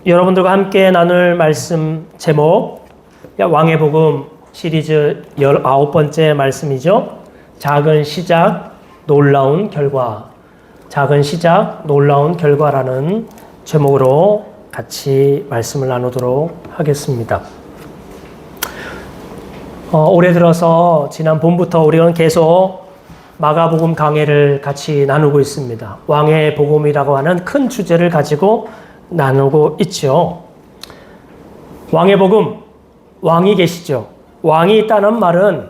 여러분들과 함께 나눌 말씀 제목 왕의 복음 시리즈 19번째 말씀이죠. 작은 시작 놀라운 결과, 작은 시작 놀라운 결과라는 제목으로 같이 말씀을 나누도록 하겠습니다. 올해 들어서 지난 봄부터 우리는 계속 마가복음 강해를 같이 나누고 있습니다. 왕의 복음이라고 하는 큰 주제를 가지고 나누고 있죠. 왕의 복음, 왕이 계시죠. 왕이 있다는 말은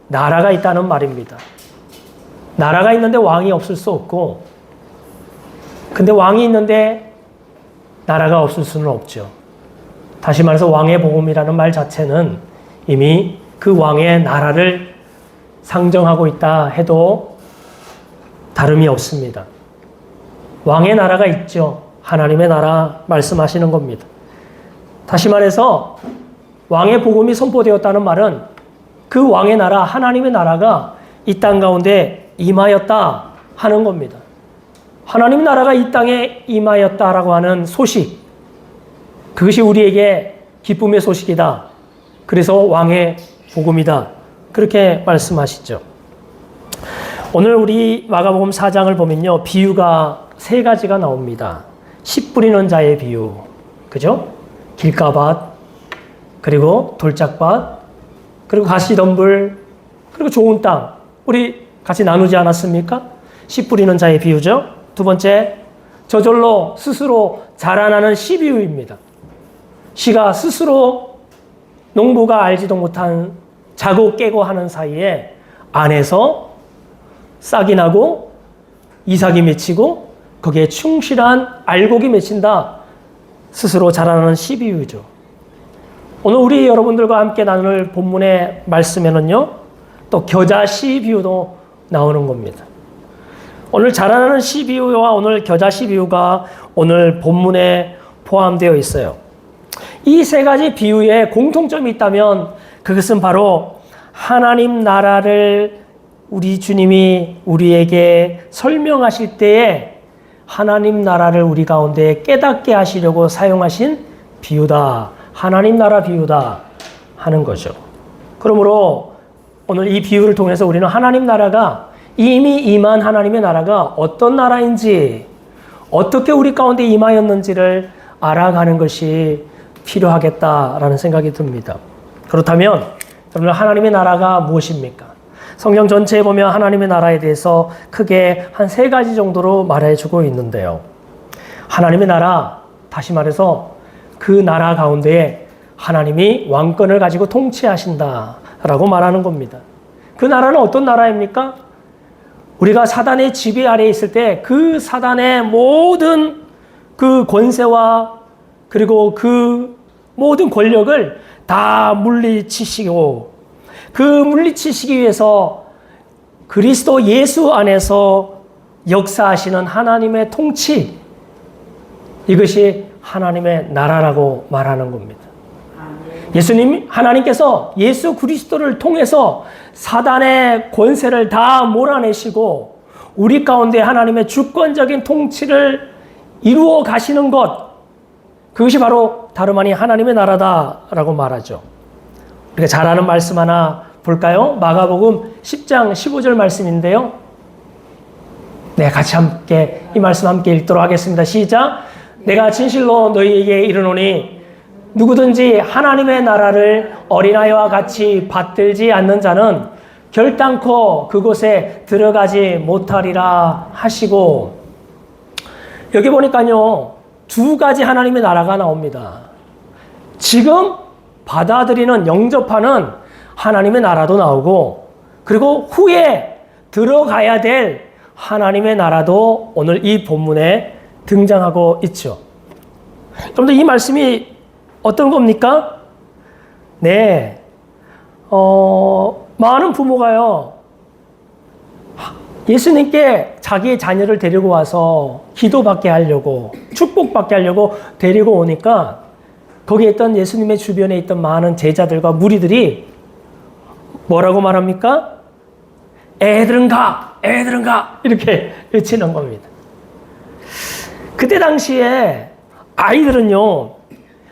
나라가 있다는 말입니다. 나라가 있는데 왕이 없을 수 없고, 근데 왕이 있는데 나라가 없을 수는 없죠. 다시 말해서 왕의 복음이라는 말 자체는 이미 그 왕의 나라를 상정하고 있다 해도 다름이 없습니다. 왕의 나라가 있죠. 하나님의 나라 말씀하시는 겁니다. 다시 말해서 왕의 복음이 선포되었다는 말은 그 왕의 나라, 하나님의 나라가 이 땅 가운데 임하였다 하는 겁니다. 하나님의 나라가 이 땅에 임하였다라고 하는 소식, 그것이 우리에게 기쁨의 소식이다. 그래서 왕의 복음이다. 그렇게 말씀하시죠. 오늘 우리 마가복음 4장을 보면요, 비유가 세 가지가 나옵니다. 씨 뿌리는 자의 비유, 그죠? 길가밭, 그리고 돌짝밭, 그리고 가시덤불, 그리고 좋은 땅. 우리 같이 나누지 않았습니까? 씨 뿌리는 자의 비유죠. 두 번째, 저절로 스스로 자라나는 씨 비유입니다. 씨가 스스로 농부가 알지도 못한 자고 깨고 하는 사이에 안에서 싹이 나고 이삭이 맺히고 거기에 충실한 알곡이 맺힌다. 스스로 자라나는 씨 비유죠. 오늘 우리 여러분들과 함께 나눌 본문의 말씀에는요, 또 겨자 씨 비유도 나오는 겁니다. 오늘 자라나는 씨 비유와 오늘 겨자 씨 비유가 오늘 본문에 포함되어 있어요. 이 세 가지 비유에 공통점이 있다면 그것은 바로 하나님 나라를 우리 주님이 우리에게 설명하실 때에 하나님 나라를 우리 가운데 깨닫게 하시려고 사용하신 비유다. 하나님 나라 비유다 하는 거죠. 그러므로 오늘 이 비유를 통해서 우리는 하나님 나라가 이미 임한 하나님의 나라가 어떤 나라인지, 어떻게 우리 가운데 임하였는지를 알아가는 것이 필요하겠다라는 생각이 듭니다. 그렇다면 여러분, 하나님의 나라가 무엇입니까? 성경 전체에 보면 하나님의 나라에 대해서 크게 한 세 가지 정도로 말해주고 있는데요. 하나님의 나라, 다시 말해서 그 나라 가운데 하나님이 왕권을 가지고 통치하신다라고 말하는 겁니다. 그 나라는 어떤 나라입니까? 우리가 사단의 지배 아래에 있을 때 그 사단의 모든 그 권세와 그리고 그 모든 권력을 다 물리치시고, 그 물리치시기 위해서 그리스도 예수 안에서 역사하시는 하나님의 통치, 이것이 하나님의 나라라고 말하는 겁니다. 예수님, 하나님께서 예수 그리스도를 통해서 사단의 권세를 다 몰아내시고 우리 가운데 하나님의 주권적인 통치를 이루어 가시는 것, 그것이 바로 다름 아닌 하나님의 나라다라고 말하죠. 우리가 잘 아는 말씀 하나 볼까요? 마가복음 10장 15절 말씀인데요. 네, 같이 함께 이 말씀 함께 읽도록 하겠습니다. 시작. 내가 진실로 너희에게 이르노니 누구든지 하나님의 나라를 어린아이와 같이 받들지 않는 자는 결단코 그곳에 들어가지 못하리라 하시고, 여기 보니까요, 두 가지 하나님의 나라가 나옵니다. 지금 받아들이는, 영접하는 하나님의 나라도 나오고, 그리고 후에 들어가야 될 하나님의 나라도 오늘 이 본문에 등장하고 있죠. 여러분들, 이 말씀이 어떤 겁니까? 네, 많은 부모가요, 예수님께 자기의 자녀를 데리고 와서 기도받게 하려고, 축복받게 하려고 데리고 오니까 거기에 있던 예수님의 주변에 있던 많은 제자들과 무리들이 뭐라고 말합니까? 애들은 가! 애들은 가! 이렇게 외치는 겁니다. 그때 당시에 아이들은요,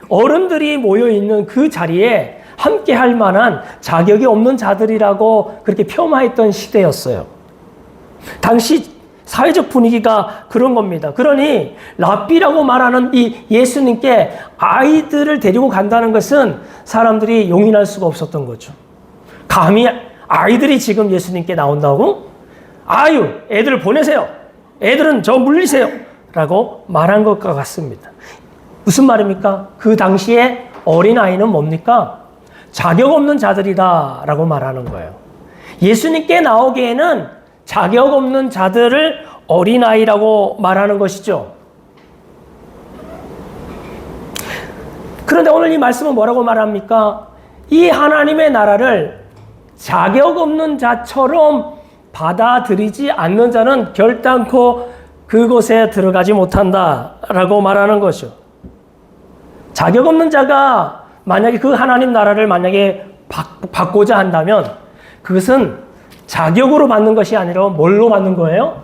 어른들이 모여있는 그 자리에 함께 할 만한 자격이 없는 자들이라고 그렇게 폄하했던 시대였어요. 당시 사회적 분위기가 그런 겁니다. 그러니 랍비라고 말하는 이 예수님께 아이들을 데리고 간다는 것은 사람들이 용인할 수가 없었던 거죠. 감히 아이들이 지금 예수님께 나온다고? 아유, 애들을 보내세요. 애들은 저 물리세요. 라고 말한 것과 같습니다. 무슨 말입니까? 그 당시에 어린아이는 뭡니까? 자격 없는 자들이다 라고 말하는 거예요. 예수님께 나오기에는 자격 없는 자들을 어린아이라고 말하는 것이죠. 그런데 오늘 이 말씀은 뭐라고 말합니까? 이 하나님의 나라를 자격 없는 자처럼 받아들이지 않는 자는 결단코 그곳에 들어가지 못한다라고 말하는 것이죠. 자격 없는 자가 만약에 그 하나님 나라를 만약에 받고자 한다면 그것은 자격으로 받는 것이 아니라 뭘로 받는 거예요?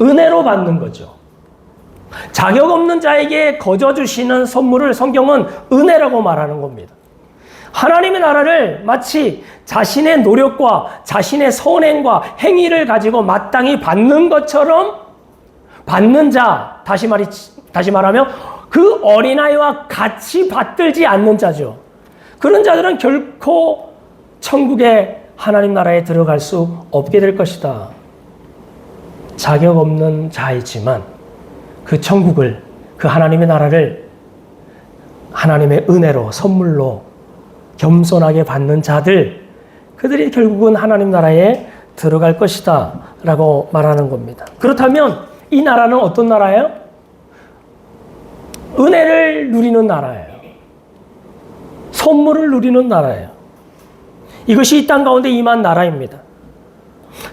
은혜로 받는 거죠. 자격 없는 자에게 거저 주시는 선물을 성경은 은혜라고 말하는 겁니다. 하나님의 나라를 마치 자신의 노력과 자신의 선행과 행위를 가지고 마땅히 받는 것처럼 받는 자, 다시 말하면 그 어린아이와 같이 받들지 않는 자죠. 그런 자들은 결코 천국의 하나님 나라에 들어갈 수 없게 될 것이다. 자격 없는 자이지만 그 천국을, 그 하나님의 나라를 하나님의 은혜로, 선물로 겸손하게 받는 자들, 그들이 결국은 하나님 나라에 들어갈 것이다 라고 말하는 겁니다. 그렇다면 이 나라는 어떤 나라예요? 은혜를 누리는 나라예요. 선물을 누리는 나라예요. 이것이 이 땅 가운데 임한 나라입니다.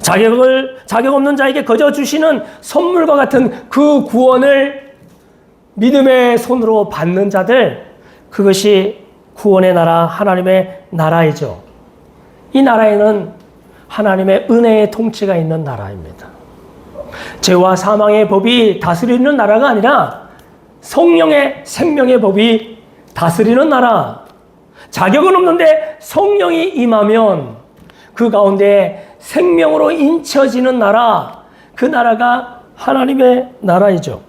자격 없는 자에게 거저 주시는 선물과 같은 그 구원을 믿음의 손으로 받는 자들, 그것이 구원의 나라, 하나님의 나라이죠. 이 나라에는 하나님의 은혜의 통치가 있는 나라입니다. 죄와 사망의 법이 다스리는 나라가 아니라 성령의 생명의 법이 다스리는 나라. 자격은 없는데 성령이 임하면 그 가운데 생명으로 인쳐지는 나라, 그 나라가 하나님의 나라이죠.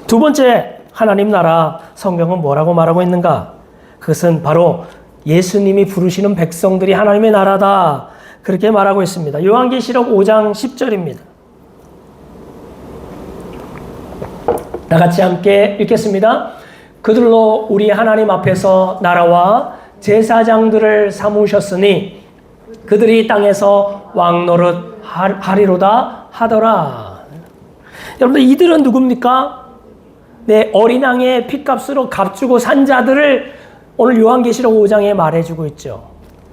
두 번째 하나님 나라, 성경은 뭐라고 말하고 있는가? 그것은 바로 예수님이 부르시는 백성들이 하나님의 나라다, 그렇게 말하고 있습니다. 요한계시록 5장 10절입니다. 다 같이 함께 읽겠습니다. 그들로 우리 하나님 앞에서 나라와 제사장들을 삼으셨으니 그들이 땅에서 왕노릇 하리로다 하더라. 여러분들, 이들은 누굽니까? 네, 어린 양의 핏값으로 값주고 산 자들을 오늘 요한계시록 5장에 말해주고 있죠.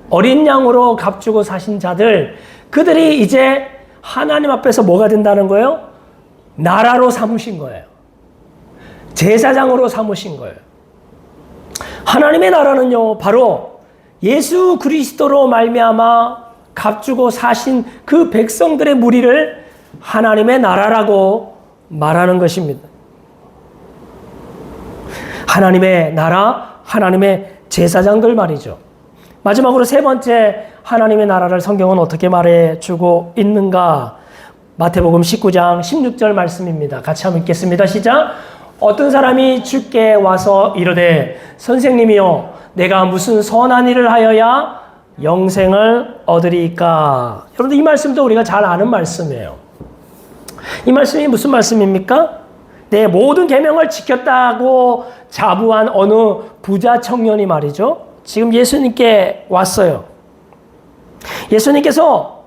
어린 양으로 값주고 사신 자들, 그들이 이제 하나님 앞에서 뭐가 된다는 거예요? 나라로 삼으신 거예요. 제사장으로 삼으신 거예요. 하나님의 나라는요, 바로 예수 그리스도로 말미암아 값주고 사신 그 백성들의 무리를 하나님의 나라라고 말하는 것입니다. 하나님의 나라, 하나님의 제사장들 말이죠. 마지막으로 세 번째 하나님의 나라를 성경은 어떻게 말해주고 있는가? 마태복음 19장 16절 말씀입니다. 같이 한번 읽겠습니다. 시작. 어떤 사람이 주께 와서 이르되 선생님이여 내가 무슨 선한 일을 하여야 영생을 얻으리까? 여러분들, 이 말씀도 우리가 잘 아는 말씀이에요. 이 말씀이 무슨 말씀입니까? 내 모든 계명을 지켰다고 자부한 어느 부자 청년이 말이죠, 지금 예수님께 왔어요. 예수님께서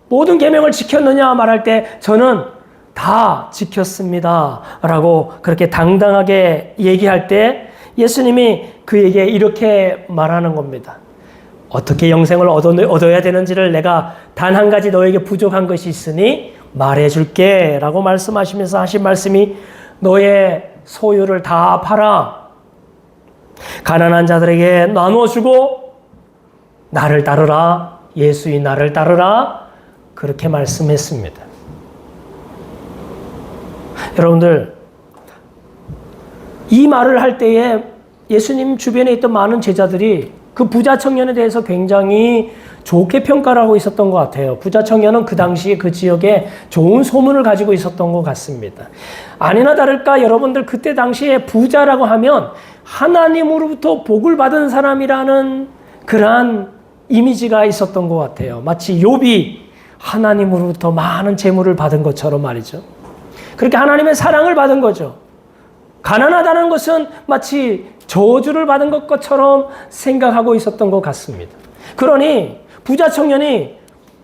모든 계명을 지켰느냐 말할 때 저는 다 지켰습니다 라고 그렇게 당당하게 얘기할 때 예수님이 그에게 이렇게 말하는 겁니다. 어떻게 영생을 얻어야 되는지를 내가 단 한 가지 너에게 부족한 것이 있으니 말해줄게 라고 말씀하시면서 하신 말씀이 너의 소유를 다 팔아 가난한 자들에게 나눠주고 나를 따르라, 예수의 나를 따르라, 그렇게 말씀했습니다. 여러분들, 이 말을 할 때에 예수님 주변에 있던 많은 제자들이 그 부자 청년에 대해서 굉장히 좋게 평가를 하고 있었던 것 같아요. 부자 청년은 그 당시에 그 지역에 좋은 소문을 가지고 있었던 것 같습니다. 아니나 다를까 여러분들 그때 당시에 부자라고 하면 하나님으로부터 복을 받은 사람이라는 그러한 이미지가 있었던 것 같아요. 마치 욥이 하나님으로부터 많은 재물을 받은 것처럼 말이죠. 그렇게 하나님의 사랑을 받은 거죠. 가난하다는 것은 마치 저주를 받은 것처럼 생각하고 있었던 것 같습니다. 그러니 부자 청년이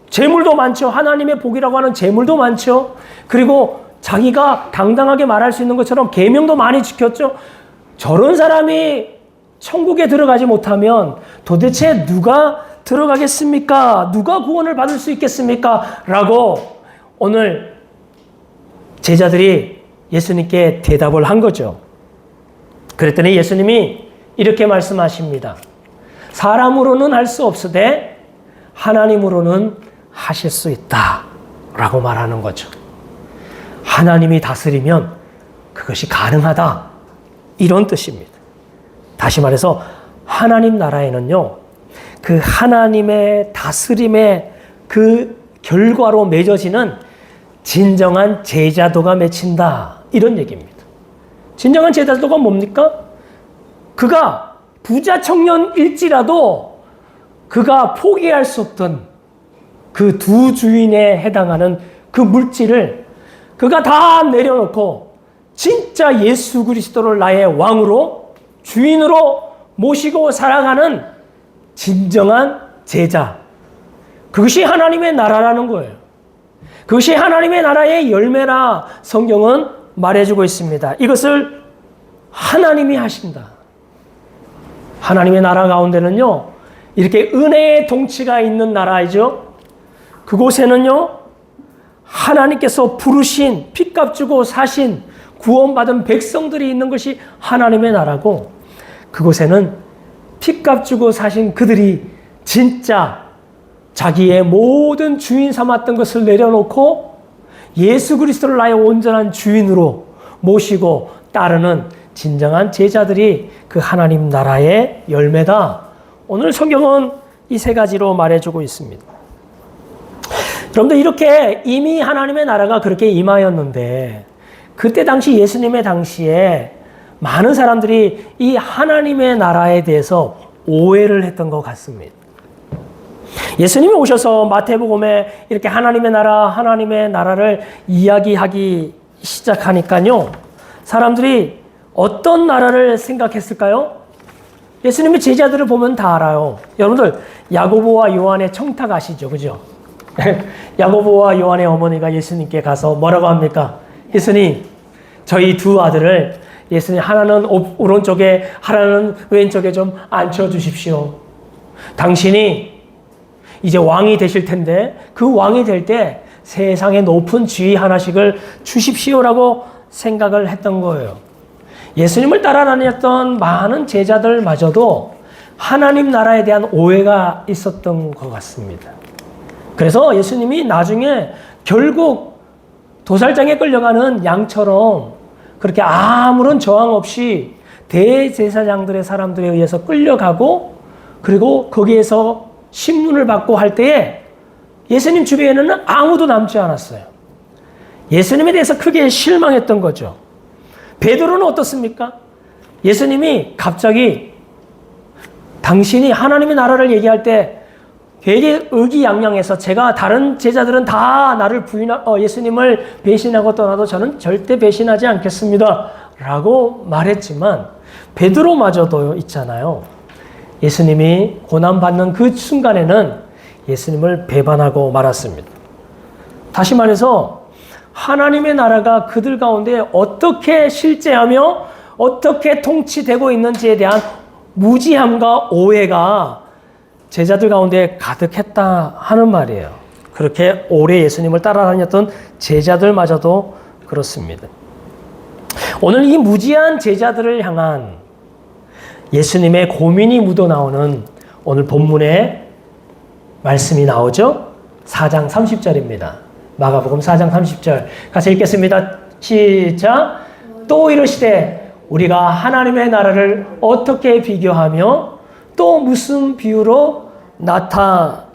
재물도 많죠. 하나님의 복이라고 하는 재물도 많죠. 그리고 자기가 당당하게 말할 수 있는 것처럼 계명도 많이 지켰죠. 저런 사람이 천국에 들어가지 못하면 도대체 누가 들어가겠습니까? 누가 구원을 받을 수 있겠습니까? 라고 오늘 제자들이 예수님께 대답을 한 거죠. 그랬더니 예수님이 이렇게 말씀하십니다. 사람으로는 할 수 없으되 하나님으로는 하실 수 있다 라고 말하는 거죠. 하나님이 다스리면 그것이 가능하다 이런 뜻입니다. 다시 말해서 하나님 나라에는요, 그 하나님의 다스림의 그 결과로 맺어지는 진정한 제자도가 맺힌다 이런 얘기입니다. 진정한 제자도가 뭡니까? 그가 부자 청년일지라도 그가 포기할 수 없던 그 두 주인에 해당하는 그 물질을 그가 다 내려놓고 진짜 예수 그리스도를 나의 왕으로 주인으로 모시고 살아가는 진정한 제자. 그것이 하나님의 나라라는 거예요. 그것이 하나님의 나라의 열매라 성경은 말해주고 있습니다. 이것을 하나님이 하신다. 하나님의 나라 가운데는요, 이렇게 은혜의 통치가 있는 나라이죠. 그곳에는요, 하나님께서 부르신, 핏값 주고 사신, 구원받은 백성들이 있는 것이 하나님의 나라고, 그곳에는 핏값 주고 사신 그들이 진짜 자기의 모든 주인 삼았던 것을 내려놓고 예수 그리스도를 나의 온전한 주인으로 모시고 따르는 진정한 제자들이 그 하나님 나라의 열매다. 오늘 성경은 이 세 가지로 말해주고 있습니다. 여러분들 이렇게 이미 하나님의 나라가 그렇게 임하였는데 그때 당시 예수님의 당시에 많은 사람들이 이 하나님의 나라에 대해서 오해를 했던 것 같습니다. 예수님이 오셔서 마태복음에 이렇게 하나님의 나라를 이야기하기 시작하니까요, 사람들이 어떤 나라를 생각했을까요? 예수님의 제자들을 보면 다 알아요. 여러분들 야고보와 요한의 청탁 아시죠? 그죠? 야고보와 요한의 어머니가 예수님께 가서 뭐라고 합니까? 예수님, 저희 두 아들을 예수님 하나는 오른쪽에 하나는 왼쪽에 좀 앉혀주십시오. 당신이 이제 왕이 되실 텐데 그 왕이 될 때 세상의 높은 지위 하나씩을 주십시오라고 생각을 했던 거예요. 예수님을 따라 다녔던 많은 제자들마저도 하나님 나라에 대한 오해가 있었던 것 같습니다. 그래서 예수님이 나중에 결국 도살장에 끌려가는 양처럼 그렇게 아무런 저항 없이 대제사장들의 사람들에 의해서 끌려가고 그리고 거기에서 신문을 받고 할 때에 예수님 주변에는 아무도 남지 않았어요. 예수님에 대해서 크게 실망했던 거죠. 베드로는 어떻습니까? 예수님이 갑자기 당신이 하나님의 나라를 얘기할 때 되게 의기양양해서 제가 다른 제자들은 다 나를 예수님을 배신하고 떠나도 저는 절대 배신하지 않겠습니다 라고 말했지만 베드로마저도 있잖아요. 예수님이 고난받는 그 순간에는 예수님을 배반하고 말았습니다. 다시 말해서 하나님의 나라가 그들 가운데 어떻게 실제하며 어떻게 통치되고 있는지에 대한 무지함과 오해가 제자들 가운데 가득했다 하는 말이에요. 그렇게 오래 예수님을 따라다녔던 제자들마저도 그렇습니다. 오늘 이 무지한 제자들을 향한 예수님의 고민이 묻어나오는 오늘 본문에 말씀이 나오죠. 4장 30절입니다. 마가복음 4장 30절 같이 읽겠습니다. 시작. 또 이르시되 우리가 하나님의 나라를 어떻게 비교하며 또 무슨 비유로 나타낼까?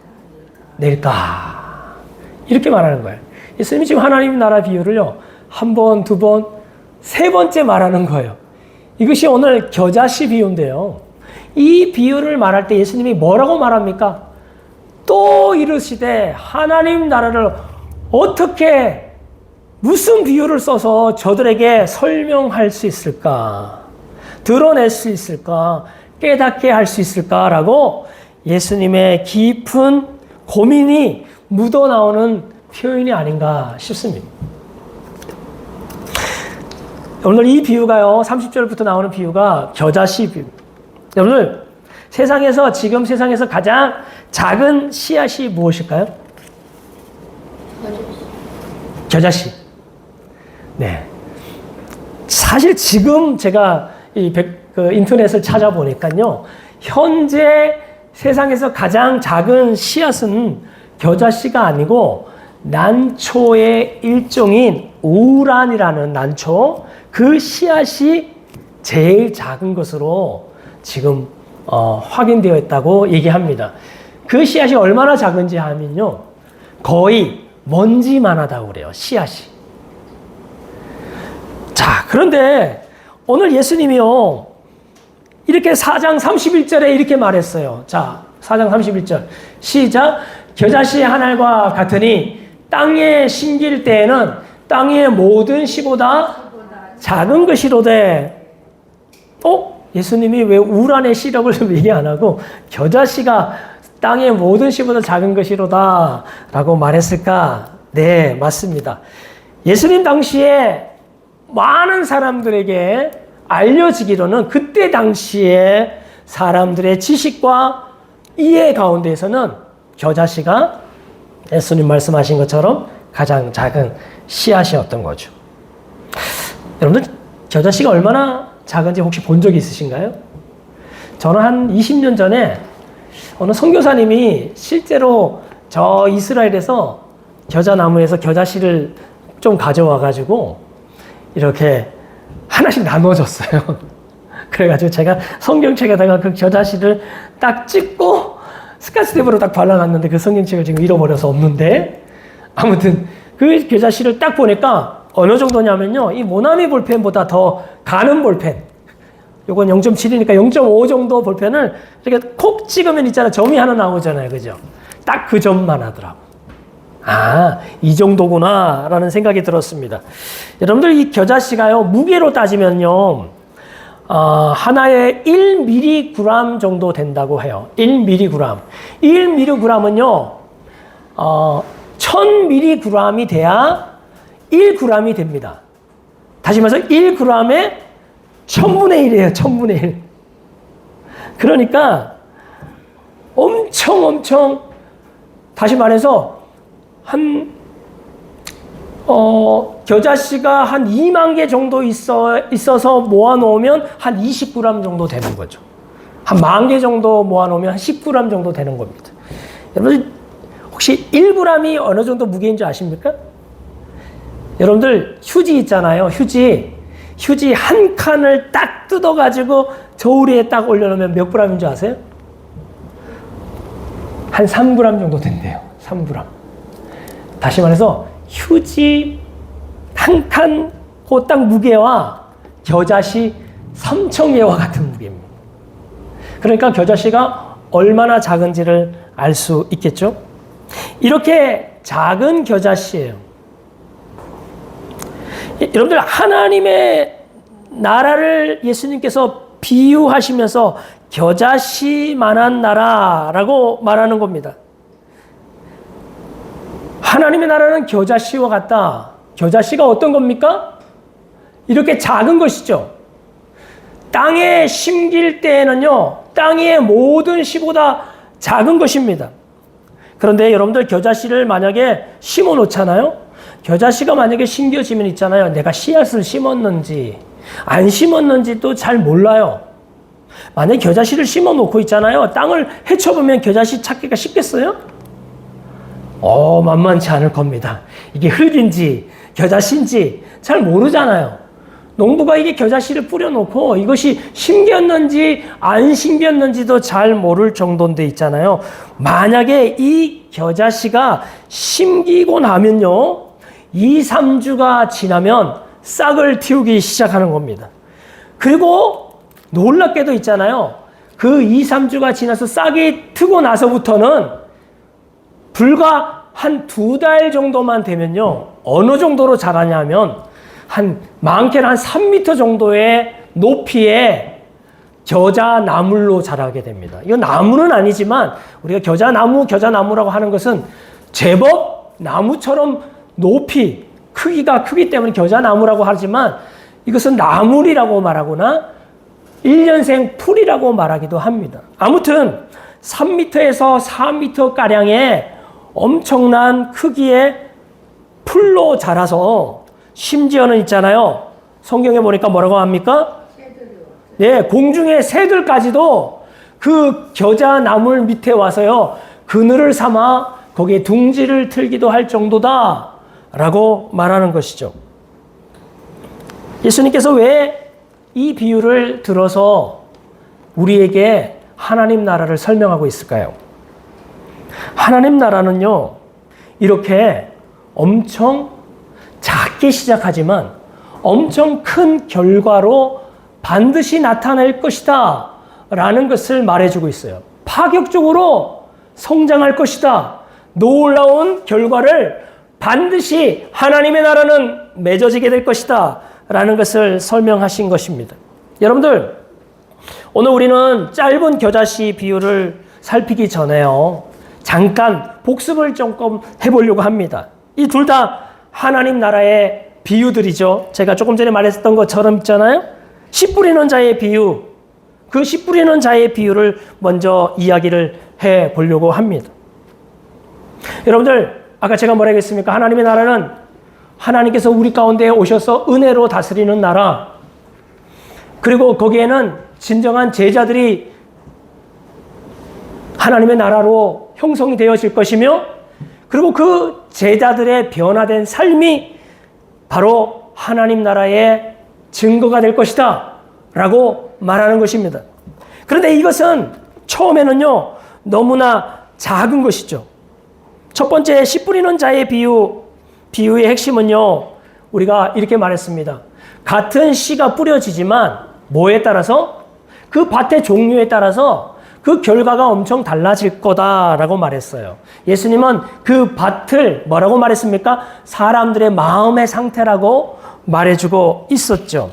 이렇게 말하는 거예요. 예수님이 지금 하나님 나라 비유를요, 한 번, 두 번, 세 번째 말하는 거예요. 이것이 오늘 겨자씨 비유인데요. 이 비유를 말할 때 예수님이 뭐라고 말합니까? 또 이르시되 하나님 나라를 어떻게 무슨 비유를 써서 저들에게 설명할 수 있을까? 드러낼 수 있을까? 깨닫게 할 수 있을까라고 예수님의 깊은 고민이 묻어나오는 표현이 아닌가 싶습니다. 오늘 이 비유가요, 30절부터 나오는 비유가 겨자씨 비유. 여러분들, 지금 세상에서 가장 작은 씨앗이 무엇일까요? 겨자씨. 네. 사실 지금 제가 인터넷을 찾아보니까요, 현재 세상에서 가장 작은 씨앗은 겨자씨가 아니고 난초의 일종인 우란이라는 난초, 그 씨앗이 제일 작은 것으로 지금 확인되어 있다고 얘기합니다. 그 씨앗이 얼마나 작은지 하면요, 거의 먼지만하다고 그래요, 씨앗이. 자, 그런데 오늘 예수님이요, 이렇게 4장 31절에 이렇게 말했어요. 자, 4장 31절. 시작. 겨자씨 한 알과 같으니 땅에 심길 때에는 땅의 모든 씨보다 작은 것이로되. 예수님이 왜 우란의 씨력을 좀 얘기 안 하고 겨자씨가 땅의 모든 씨보다 작은 것이로다 라고 말했을까? 네, 맞습니다. 예수님 당시에 많은 사람들에게 알려지기로는 그때 당시에 사람들의 지식과 이해 가운데에서는 겨자씨가 예수님 말씀하신 것처럼 가장 작은 씨앗이었던 거죠. 여러분들, 겨자씨가 얼마나 작은지 혹시 본 적이 있으신가요? 저는 한 20년 전에 어느 선교사님이 실제로 저 이스라엘에서 겨자나무에서 겨자씨를 좀 가져와가지고 이렇게 하나씩 나눠줬어요. 그래가지고 제가 성경책에다가 그 겨자씨를 딱 찍고 스카치테이프로 딱 발라놨는데 그 성경책을 지금 잃어버려서 없는데, 아무튼 그 겨자씨를 딱 보니까 어느 정도냐면요, 이 모나미 볼펜보다 더 가는 볼펜, 요건 0.7이니까 0.5 정도 볼펜을 이렇게 콕 찍으면 있잖아, 점이 하나 나오잖아요, 그죠? 딱 그 점만 하더라고. 이 정도구나 라는 생각이 들었습니다. 여러분들, 이 겨자씨가요, 무게로 따지면요, 하나에 1mg 정도 된다고 해요. 1mg. 1mg은요, 1000mg이 돼야 1g이 됩니다. 다시 말해서 1g에 1000분의 1이에요. 1000분의 1. 그러니까 엄청 다시 말해서 겨자씨가 한 2만 개 정도 있어서 모아놓으면 한 20g 정도 되는 거죠. 한 10,000개 정도 모아놓으면 한 10g 정도 되는 겁니다. 여러분, 혹시 1g이 어느 정도 무게인 줄 아십니까? 여러분들, 휴지 있잖아요. 휴지 한 칸을 딱 뜯어가지고 저울 위에 딱 올려놓으면 몇 g인 줄 아세요? 한 3g 정도 된대요. 3g. 다시 말해서 휴지 한 칸 그 딱 무게와 겨자씨 3,000개와 같은 무게입니다. 그러니까 겨자씨가 얼마나 작은지를 알 수 있겠죠? 이렇게 작은 겨자씨예요. 여러분들, 하나님의 나라를 예수님께서 비유하시면서 겨자씨만한 나라라고 말하는 겁니다. 하나님의 나라는 겨자씨와 같다. 겨자씨가 어떤 겁니까? 이렇게 작은 것이죠. 땅에 심길 때에는요, 땅의 모든 씨보다 작은 것입니다. 그런데 여러분들, 겨자씨를 만약에 심어 놓잖아요? 겨자씨가 만약에 심겨지면 있잖아요, 내가 씨앗을 심었는지 안 심었는지도 잘 몰라요. 만약에 겨자씨를 심어 놓고 있잖아요, 땅을 헤쳐보면 겨자씨 찾기가 쉽겠어요? 만만치 않을 겁니다. 이게 흙인지 겨자씨인지 잘 모르잖아요. 농부가 이게 겨자씨를 뿌려놓고 이것이 심겼는지 안 심겼는지도 잘 모를 정도인데 있잖아요. 만약에 이 겨자씨가 심기고 나면요, 2, 3주가 지나면 싹을 틔우기 시작하는 겁니다. 그리고 놀랍게도 있잖아요. 그 2, 3주가 지나서 싹이 트고 나서부터는 불과 한 2달 정도만 되면요, 어느 정도로 자라냐면 많게는 한 3m 정도의 높이의 겨자나물로 자라게 됩니다. 이거 나무는 아니지만 우리가 겨자나무라고 하는 것은 제법 나무처럼 높이, 크기가 크기 때문에 겨자나무라고 하지만 이것은 나물이라고 말하거나 1년생 풀이라고 말하기도 합니다. 아무튼 3m에서 4m가량의 엄청난 크기의 풀로 자라서 심지어는 있잖아요. 성경에 보니까 뭐라고 합니까? 네, 공중의 새들까지도 그 겨자나물 밑에 와서요, 그늘을 삼아 거기에 둥지를 틀기도 할 정도다 라고 말하는 것이죠. 예수님께서 왜 이 비유를 들어서 우리에게 하나님 나라를 설명하고 있을까요? 하나님 나라는요, 이렇게 엄청 작게 시작하지만 엄청 큰 결과로 반드시 나타날 것이다 라는 것을 말해주고 있어요. 파격적으로 성장할 것이다. 놀라운 결과를 반드시 하나님의 나라는 맺어지게 될 것이다 라는 것을 설명하신 것입니다. 여러분들, 오늘 우리는 짧은 겨자씨 비유를 살피기 전에요, 잠깐 복습을 조금 해보려고 합니다. 이 둘 다 하나님 나라의 비유들이죠. 제가 조금 전에 말했던 것처럼 있잖아요. 씨 뿌리는 자의 비유, 그 씨 뿌리는 자의 비유를 먼저 이야기를 해보려고 합니다. 여러분들, 아까 제가 뭐라고 했습니까? 하나님의 나라는 하나님께서 우리 가운데 오셔서 은혜로 다스리는 나라, 그리고 거기에는 진정한 제자들이 하나님의 나라로 형성이 되어질 것이며, 그리고 그 제자들의 변화된 삶이 바로 하나님 나라의 증거가 될 것이다 라고 말하는 것입니다. 그런데 이것은 처음에는요, 너무나 작은 것이죠. 첫 번째, 씨 뿌리는 자의 비유의 핵심은요, 우리가 이렇게 말했습니다. 같은 씨가 뿌려지지만 뭐에 따라서? 그 밭의 종류에 따라서 그 결과가 엄청 달라질 거다라고 말했어요. 예수님은 그 밭을 뭐라고 말했습니까? 사람들의 마음의 상태라고 말해주고 있었죠.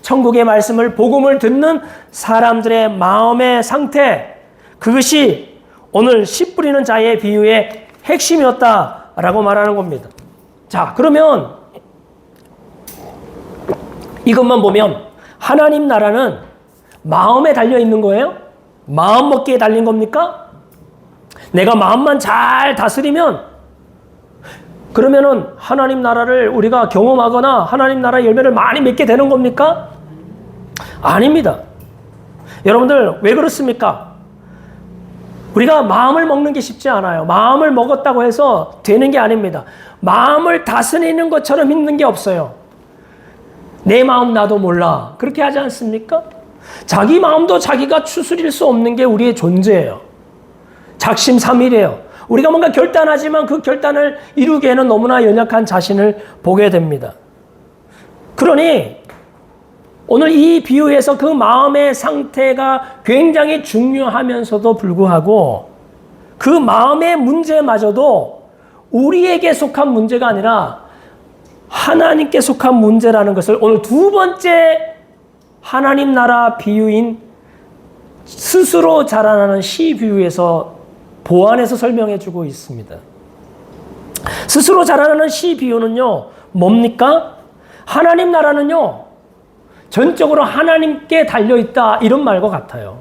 천국의 말씀을, 복음을 듣는 사람들의 마음의 상태, 그것이 오늘 씨 뿌리는 자의 비유의 핵심이었다라고 말하는 겁니다. 자, 그러면 이것만 보면 하나님 나라는 마음에 달려 있는 거예요? 마음 먹기에 달린 겁니까? 내가 마음만 잘 다스리면, 그러면은 하나님 나라를 우리가 경험하거나 하나님 나라의 열매를 많이 맺게 되는 겁니까? 아닙니다. 여러분들, 왜 그렇습니까? 우리가 마음을 먹는 게 쉽지 않아요. 마음을 먹었다고 해서 되는 게 아닙니다. 마음을 다스리는 것처럼 힘든 게 없어요. 내 마음 나도 몰라. 그렇게 하지 않습니까? 자기 마음도 자기가 추스릴 수 없는 게 우리의 존재예요. 작심삼일이에요. 우리가 뭔가 결단하지만 그 결단을 이루기에는 너무나 연약한 자신을 보게 됩니다. 그러니 오늘 이 비유에서 그 마음의 상태가 굉장히 중요하면서도 불구하고 그 마음의 문제마저도 우리에게 속한 문제가 아니라 하나님께 속한 문제라는 것을 오늘 두 번째 하나님 나라 비유인 스스로 자라나는 씨 비유에서 보완해서 설명해 주고 있습니다. 스스로 자라나는 씨 비유는요, 뭡니까? 하나님 나라는요, 전적으로 하나님께 달려있다, 이런 말과 같아요.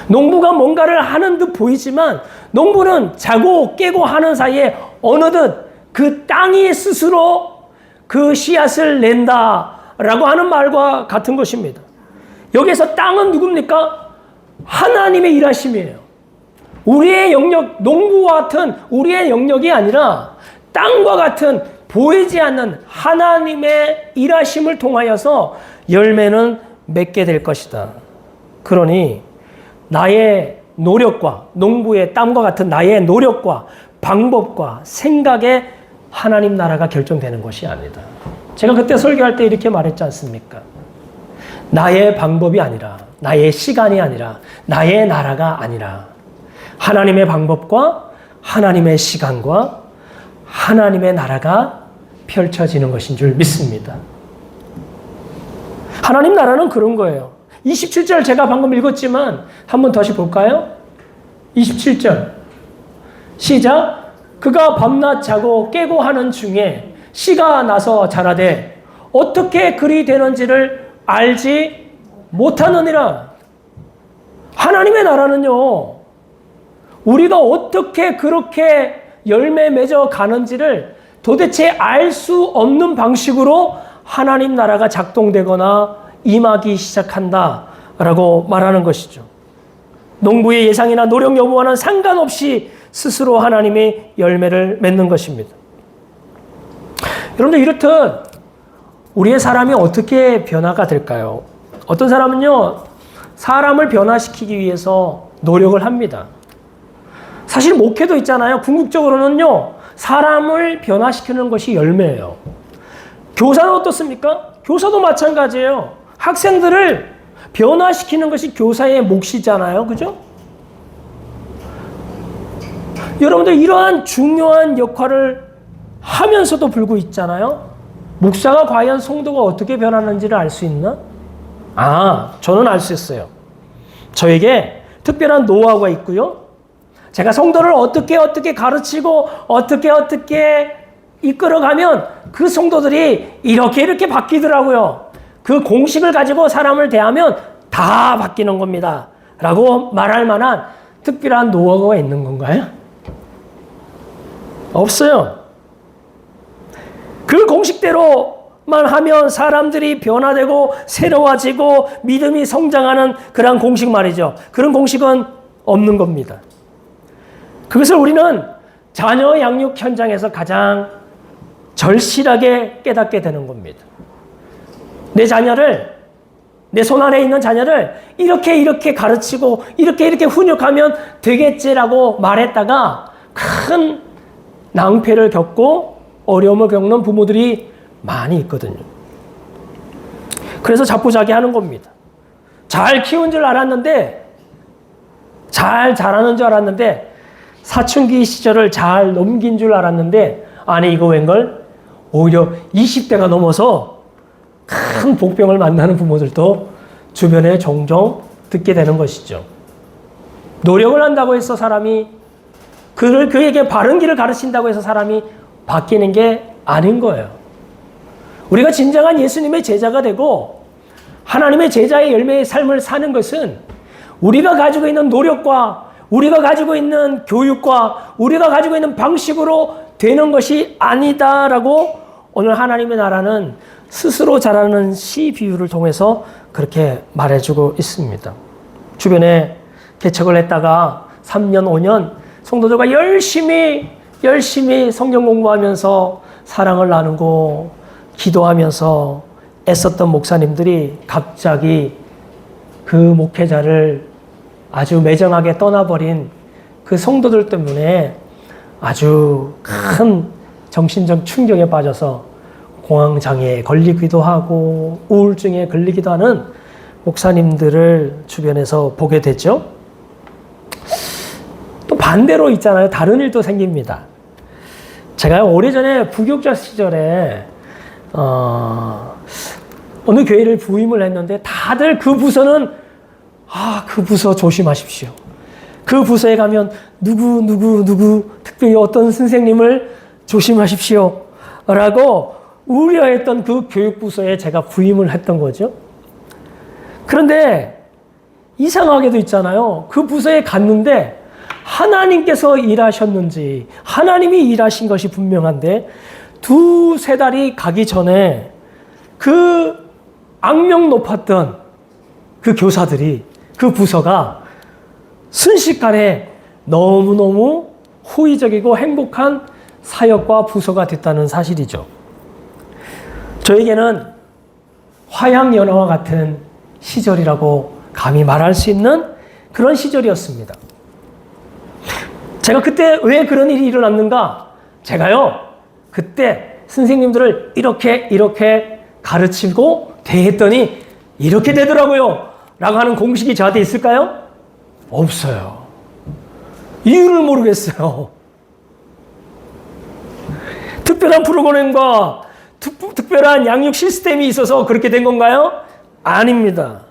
농부가 뭔가를 하는 듯 보이지만 농부는 자고 깨고 하는 사이에 어느덧 그 땅이 스스로 그 씨앗을 낸다라고 하는 말과 같은 것입니다. 여기서 땅은 누굽니까? 하나님의 일하심이에요. 우리의 영역, 농부와 같은 우리의 영역이 아니라 땅과 같은 보이지 않는 하나님의 일하심을 통하여서 열매는 맺게 될 것이다. 그러니 나의 노력과 농부의 땀과 같은 나의 노력과 방법과 생각에 하나님 나라가 결정되는 것이 아니다. 제가 그때 설교할 때 이렇게 말했지 않습니까? 나의 방법이 아니라, 나의 시간이 아니라, 나의 나라가 아니라 하나님의 방법과 하나님의 시간과 하나님의 나라가 펼쳐지는 것인 줄 믿습니다. 하나님 나라는 그런 거예요. 27절 제가 방금 읽었지만 한 번 다시 볼까요? 27절 시작. 그가 밤낮 자고 깨고 하는 중에 씨가 나서 자라되 어떻게 그리 되는지를 알지 못하느니라. 하나님의 나라는요, 우리가 어떻게 그렇게 열매 맺어 가는지를 도대체 알 수 없는 방식으로 하나님 나라가 작동되거나 임하기 시작한다라고 말하는 것이죠. 농부의 예상이나 노력 여부와는 상관없이 스스로 하나님의 열매를 맺는 것입니다. 여러분들, 이렇듯 우리의 사람이 어떻게 변화가 될까요? 어떤 사람은요, 사람을 변화시키기 위해서 노력을 합니다. 사실 목회도 있잖아요. 궁극적으로는요, 사람을 변화시키는 것이 열매예요. 교사는 어떻습니까? 교사도 마찬가지예요. 학생들을 변화시키는 것이 교사의 몫이잖아요. 그죠? 여러분들, 이러한 중요한 역할을 하면서도 불구 있잖아요. 목사가 과연 성도가 어떻게 변하는지를 알 수 있나? 저는 알 수 있어요. 저에게 특별한 노하우가 있고요. 제가 성도를 어떻게 가르치고 어떻게 이끌어가면 그 성도들이 이렇게 바뀌더라고요. 그 공식을 가지고 사람을 대하면 다 바뀌는 겁니다. 라고 말할 만한 특별한 노하우가 있는 건가요? 없어요. 그 공식대로만 하면 사람들이 변화되고 새로워지고 믿음이 성장하는 그런 공식 말이죠. 그런 공식은 없는 겁니다. 그것을 우리는 자녀 양육 현장에서 가장 절실하게 깨닫게 되는 겁니다. 내 자녀를, 내 손 안에 있는 자녀를 이렇게 가르치고 이렇게 훈육하면 되겠지라고 말했다가 큰 낭패를 겪고 어려움을 겪는 부모들이 많이 있거든요. 그래서 자포자기하는 겁니다. 잘 키운 줄 알았는데, 잘 자라는 줄 알았는데, 사춘기 시절을 잘 넘긴 줄 알았는데, 아니 이거 웬걸? 오히려 20대가 넘어서 큰 복병을 만나는 부모들도 주변에 종종 듣게 되는 것이죠. 노력을 한다고 해서 사람이, 그에게 바른 길을 가르친다고 해서 사람이 바뀌는 게 아닌 거예요. 우리가 진정한 예수님의 제자가 되고 하나님의 제자의 열매의 삶을 사는 것은 우리가 가지고 있는 노력과 우리가 가지고 있는 교육과 우리가 가지고 있는 방식으로 되는 것이 아니다라고 오늘 하나님의 나라는 스스로 자라는 씨 비유를 통해서 그렇게 말해주고 있습니다. 주변에 개척을 했다가 3년, 5년 성도들과 열심히 성경 공부하면서 사랑을 나누고 기도하면서 애썼던 목사님들이 갑자기 그 목회자를 아주 매정하게 떠나버린 그 성도들 때문에 아주 큰 정신적 충격에 빠져서 공황장애에 걸리기도 하고 우울증에 걸리기도 하는 목사님들을 주변에서 보게 됐죠. 또 반대로 있잖아요. 다른 일도 생깁니다. 제가 오래전에 부교육자 시절에 어느 교회를 부임을 했는데 다들 그 부서는 그 부서 조심하십시오. 그 부서에 가면 누구 특별히 어떤 선생님을 조심하십시오 라고 우려했던 그 교육부서에 제가 부임을 했던 거죠. 그런데 이상하게도 있잖아요. 그 부서에 갔는데 하나님께서 일하셨는지 하나님이 일하신 것이 분명한데 2-3달이 가기 전에 그 악명 높았던 그 교사들이 그 부서가 순식간에 너무너무 호의적이고 행복한 사역과 부서가 됐다는 사실이죠. 저에게는 화양연화와 같은 시절이라고 감히 말할 수 있는 그런 시절이었습니다. 제가 그때 왜 그런 일이 일어났는가? 제가요, 그때 선생님들을 이렇게 가르치고 대했더니 이렇게 되더라고요. 라고 하는 공식이 저한테 있을까요? 없어요. 이유를 모르겠어요. 특별한 프로그램과 특별한 양육 시스템이 있어서 그렇게 된 건가요? 아닙니다.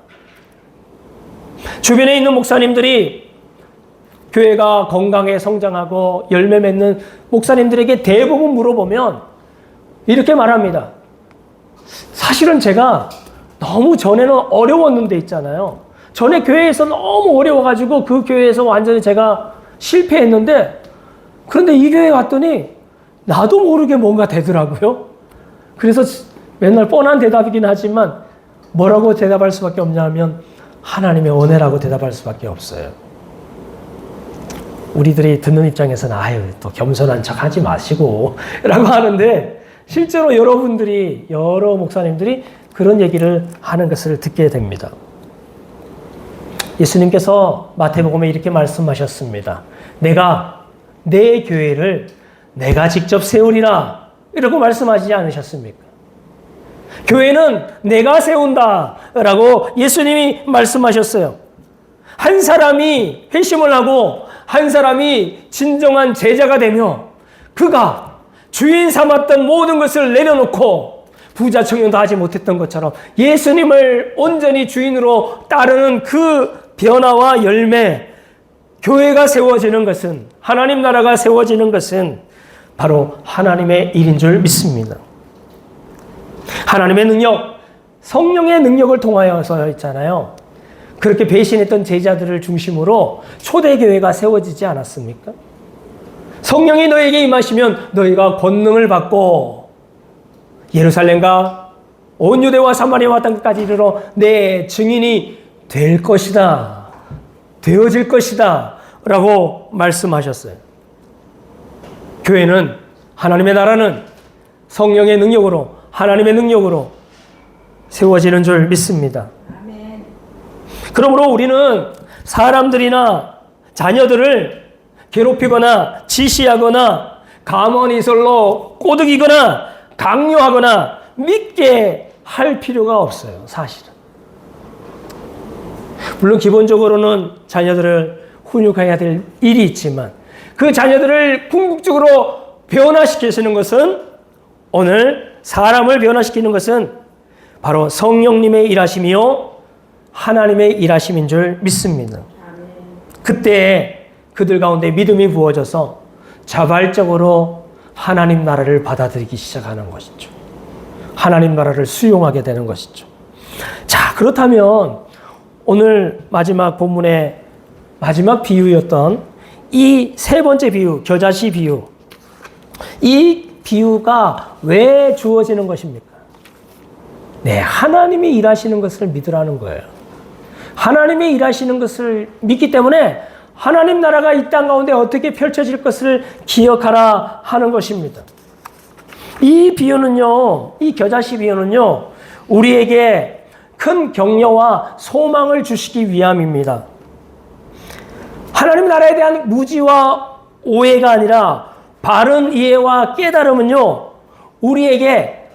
주변에 있는 목사님들이 교회가 건강에 성장하고 열매 맺는 목사님들에게 대부분 물어보면 이렇게 말합니다. 사실은 제가 너무 전에는 어려웠는데 있잖아요. 전에 교회에서 너무 어려워가지고 그 교회에서 완전히 제가 실패했는데 그런데 이 교회 왔더니 나도 모르게 뭔가 되더라고요. 그래서 맨날 뻔한 대답이긴 하지만 뭐라고 대답할 수밖에 없냐면 하나님의 은혜라고 대답할 수밖에 없어요. 우리들이 듣는 입장에서는 아유 또 겸손한 척 하지 마시고 라고 하는데 실제로 여러분들이 여러 목사님들이 그런 얘기를 하는 것을 듣게 됩니다. 예수님께서 마태복음에 이렇게 말씀하셨습니다. 내가 내 교회를 내가 직접 세우리라 이라고 말씀하시지 않으셨습니까? 교회는 내가 세운다 라고 예수님이 말씀하셨어요. 한 사람이 회심을 하고 한 사람이 진정한 제자가 되며 그가 주인 삼았던 모든 것을 내려놓고 부자 청년도 하지 못했던 것처럼 예수님을 온전히 주인으로 따르는 그 변화와 열매, 교회가 세워지는 것은, 하나님 나라가 세워지는 것은 바로 하나님의 일인 줄 믿습니다. 하나님의 능력, 성령의 능력을 통하여서 있잖아요. 그렇게 배신했던 제자들을 중심으로 초대교회가 세워지지 않았습니까? 성령이 너에게 임하시면 너희가 권능을 받고 예루살렘과 온 유대와 사마리아와 땅까지 이르러 내 증인이 될 것이다. 되어질 것이다. 라고 말씀하셨어요. 교회는 하나님의 나라는 성령의 능력으로 하나님의 능력으로 세워지는 줄 믿습니다. 아멘. 그러므로 우리는 사람들이나 자녀들을 괴롭히거나 지시하거나 감언이설로 꼬드기거나 강요하거나 믿게 할 필요가 없어요. 사실은. 물론 기본적으로는 자녀들을 훈육해야 될 일이 있지만 그 자녀들을 궁극적으로 변화시키시는 것은 오늘 사람을 변화시키는 것은 바로 성령님의 일하심이요 하나님의 일하심인 줄 믿습니다. 그때 그들 가운데 믿음이 부어져서 자발적으로 하나님 나라를 받아들이기 시작하는 것이죠. 하나님 나라를 수용하게 되는 것이죠. 자, 그렇다면 오늘 마지막 본문의 마지막 비유였던 이 세 번째 비유, 겨자씨 비유. 이 비유가 왜 주어지는 것입니까? 네, 하나님이 일하시는 것을 믿으라는 거예요. 하나님이 일하시는 것을 믿기 때문에 하나님 나라가 이 땅 가운데 어떻게 펼쳐질 것을 기억하라 하는 것입니다. 이 비유는요, 이 겨자씨 비유는요, 우리에게 큰 격려와 소망을 주시기 위함입니다. 하나님 나라에 대한 무지와 오해가 아니라 바른 이해와 깨달음은요, 우리에게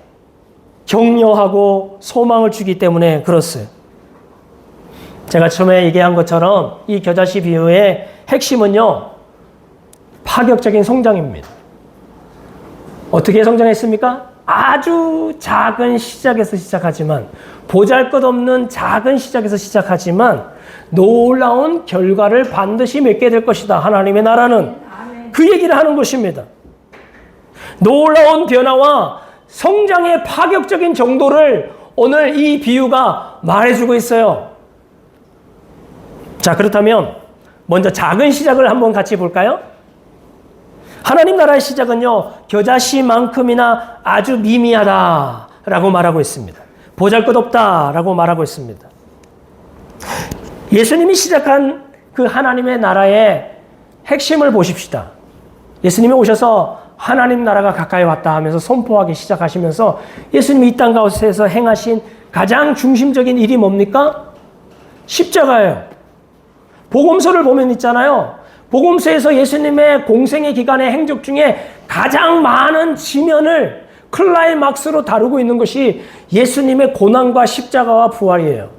격려하고 소망을 주기 때문에 그렇어요. 제가 처음에 얘기한 것처럼 이 겨자씨 비유의 핵심은요, 파격적인 성장입니다. 어떻게 성장했습니까? 아주 작은 시작에서 시작하지만, 보잘것없는 작은 시작에서 시작하지만 놀라운 결과를 반드시 맺게 될 것이다. 하나님의 나라는. 그 얘기를 하는 것입니다. 놀라운 변화와 성장의 파격적인 정도를 오늘 이 비유가 말해주고 있어요. 자, 그렇다면 먼저 작은 시작을 한번 같이 볼까요? 하나님 나라의 시작은요, 겨자씨만큼이나 아주 미미하다라고 말하고 있습니다. 보잘것없다라고 말하고 있습니다. 예수님이 시작한 그 하나님의 나라의 핵심을 보십시다. 예수님이 오셔서 하나님 나라가 가까이 왔다 하면서 선포하기 시작하시면서 예수님이 이 땅 가운데서 행하신 가장 중심적인 일이 뭡니까? 십자가예요. 복음서를 보면 있잖아요. 복음서에서 예수님의 공생의 기간의 행적 중에 가장 많은 지면을 클라이막스로 다루고 있는 것이 예수님의 고난과 십자가와 부활이에요.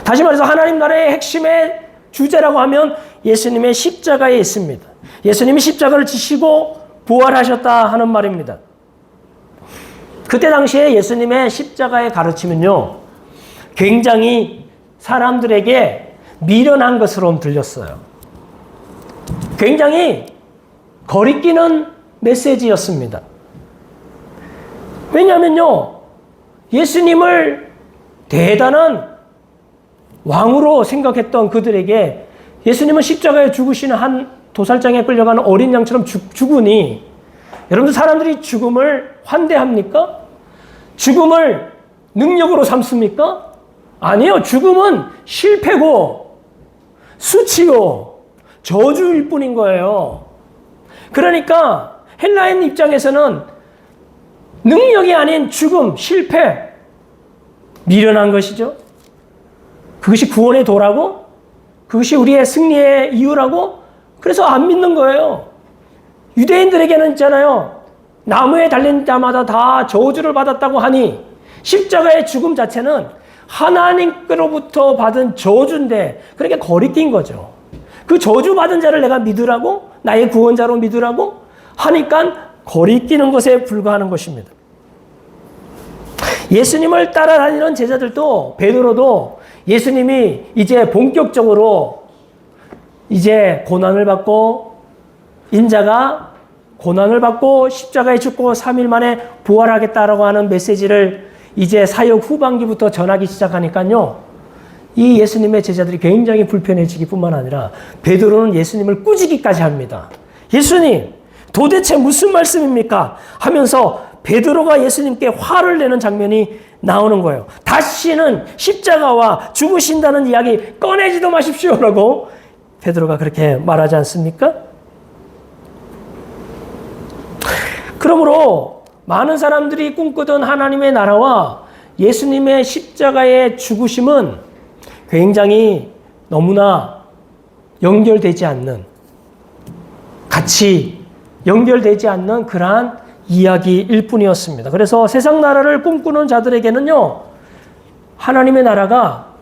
다시 말해서 하나님 나라의 핵심의 주제라고 하면 예수님의 십자가에 있습니다. 예수님이 십자가를 지시고 부활하셨다 하는 말입니다. 그때 당시에 예수님의 십자가의 가르침은요, 굉장히 사람들에게 미련한 것으로 들렸어요. 굉장히 거리끼는 메시지였습니다. 왜냐하면요, 예수님을 대단한 왕으로 생각했던 그들에게 예수님은 십자가에 죽으시는 한 도살장에 끌려가는 어린 양처럼 죽으니, 여러분들 사람들이 죽음을 환대합니까? 죽음을 능력으로 삼습니까? 아니요. 죽음은 실패고 수치요 저주일 뿐인 거예요. 그러니까 헬라인 입장에서는 능력이 아닌 죽음, 실패, 미련한 것이죠. 그것이 구원의 도라고? 그것이 우리의 승리의 이유라고? 그래서 안 믿는 거예요. 유대인들에게는 있잖아요. 나무에 달린 자마다 다 저주를 받았다고 하니 십자가의 죽음 자체는 하나님께로부터 받은 저주인데, 그렇게 거리낀 거죠. 그 저주받은 자를 내가 믿으라고? 나의 구원자로 믿으라고? 하니까 거리끼는 것에 불과하는 것입니다. 예수님을 따라다니는 제자들도, 베드로도 예수님이 이제 본격적으로 이제 고난을 받고, 인자가 고난을 받고 십자가에 죽고 3일 만에 부활하겠다라고 하는 메시지를 이제 사역 후반기부터 전하기 시작하니까요, 이 예수님의 제자들이 굉장히 불편해지기 뿐만 아니라 베드로는 예수님을 꾸짖기까지 합니다. 예수님, 도대체 무슨 말씀입니까? 하면서 베드로가 예수님께 화를 내는 장면이 나오는 거예요. 다시는 십자가와 죽으신다는 이야기 꺼내지도 마십시오라고 베드로가 그렇게 말하지 않습니까? 그러므로 많은 사람들이 꿈꾸던 하나님의 나라와 예수님의 십자가의 죽으심은 굉장히 너무나 연결되지 않는, 같이 연결되지 않는 그러한 이야기일 뿐이었습니다. 그래서 세상 나라를 꿈꾸는 자들에게는요, 하나님의 나라가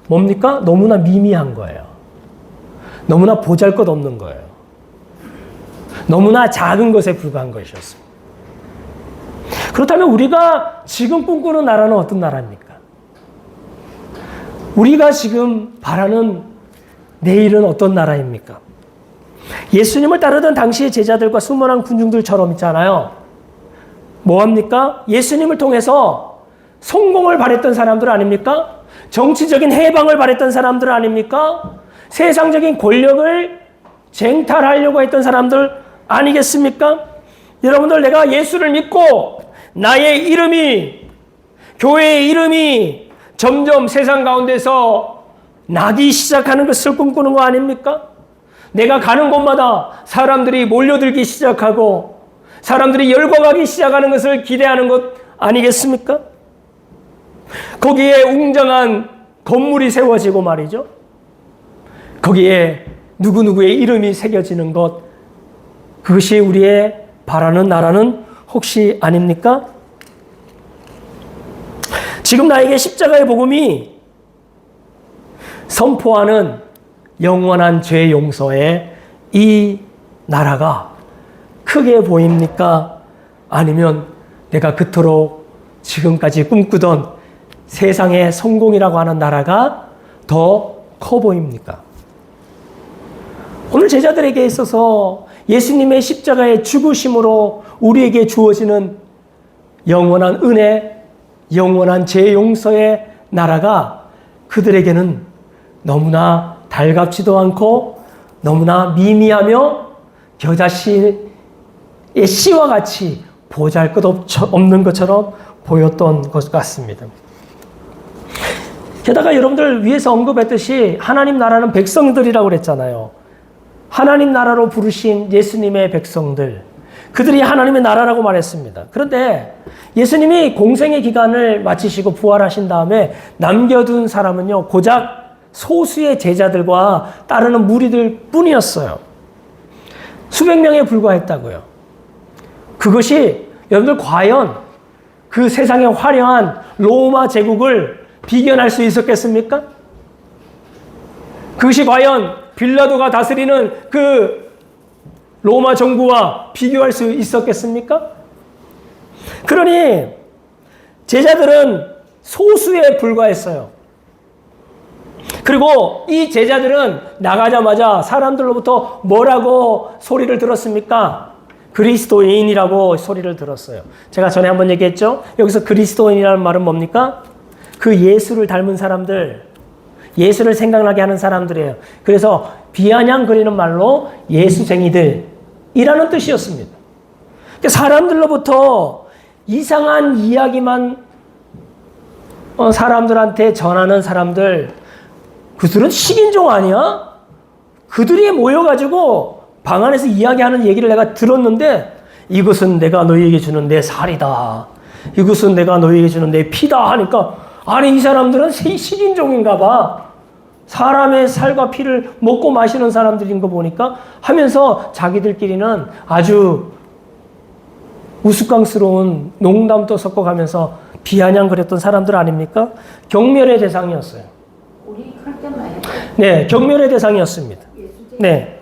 뭡니까? 너무나 미미한 거예요. 너무나 보잘것없는 거예요. 너무나 작은 것에 불과한 것이었습니다. 그렇다면 우리가 지금 꿈꾸는 나라는 어떤 나라입니까? 우리가 지금 바라는 내일은 어떤 나라입니까? 예수님을 따르던 당시의 제자들과 수많은 군중들처럼 있잖아요. 뭐합니까? 예수님을 통해서 성공을 바랬던 사람들 아닙니까? 정치적인 해방을 바랬던 사람들 아닙니까? 세상적인 권력을 쟁탈하려고 했던 사람들 아니겠습니까? 여러분들, 내가 예수를 믿고 나의 이름이, 교회의 이름이 점점 세상 가운데서 나기 시작하는 것을 꿈꾸는 거 아닙니까? 내가 가는 곳마다 사람들이 몰려들기 시작하고 사람들이 열광하기 시작하는 것을 기대하는 것 아니겠습니까? 거기에 웅장한 건물이 세워지고 말이죠. 거기에 누구누구의 이름이 새겨지는 것, 그것이 우리의 바라는 나라는 혹시 아닙니까? 지금 나에게 십자가의 복음이 선포하는 영원한 죄 용서의 이 나라가 크게 보입니까? 아니면 내가 그토록 지금까지 꿈꾸던 세상의 성공이라고 하는 나라가 더 커 보입니까? 오늘 제자들에게 있어서 예수님의 십자가의 죽으심으로 우리에게 주어지는 영원한 은혜, 영원한 죄 용서의 나라가 그들에게는 너무나 달갑지도 않고 너무나 미미하며 겨자씨의 씨와 같이 보잘것없는 것처럼 보였던 것 같습니다. 게다가 여러분들 위에서 언급했듯이 하나님 나라는 백성들이라고 그랬잖아요. 하나님 나라로 부르신 예수님의 백성들, 그들이 하나님의 나라라고 말했습니다. 그런데 예수님이 공생의 기간을 마치시고 부활하신 다음에 남겨둔 사람은요, 고작 소수의 제자들과 따르는 무리들 뿐이었어요. 수백 명에 불과했다고요. 그것이 여러분들 과연 그 세상의 화려한 로마 제국을 비견할 수 있었겠습니까? 그것이 과연 빌라도가 다스리는 그 로마 정부와 비교할 수 있었겠습니까? 그러니 제자들은 소수에 불과했어요. 그리고 이 제자들은 나가자마자 사람들로부터 뭐라고 소리를 들었습니까? 그리스도인이라고 소리를 들었어요. 제가 전에 한번 얘기했죠? 여기서 그리스도인이라는 말은 뭡니까? 그 예수를 닮은 사람들, 예수를 생각나게 하는 사람들이에요. 그래서 비아냥거리는 말로 예수쟁이들이라는 뜻이었습니다. 사람들로부터 이상한 이야기만 사람들한테 전하는 사람들, 그들은 식인종 아니야? 그들이 모여가지고 방 안에서 이야기하는 얘기를 내가 들었는데 이것은 내가 너희에게 주는 내 살이다. 이것은 내가 너희에게 주는 내 피다 하니까 아니 이 사람들은 식인종인가 봐. 사람의 살과 피를 먹고 마시는 사람들인 거 보니까 하면서 자기들끼리는 아주 우스꽝스러운 농담도 섞어가면서 비아냥거렸던 사람들 아닙니까? 경멸의 대상이었어요. 우리 그럴 때만 네, 경멸의 대상이었습니다. 네.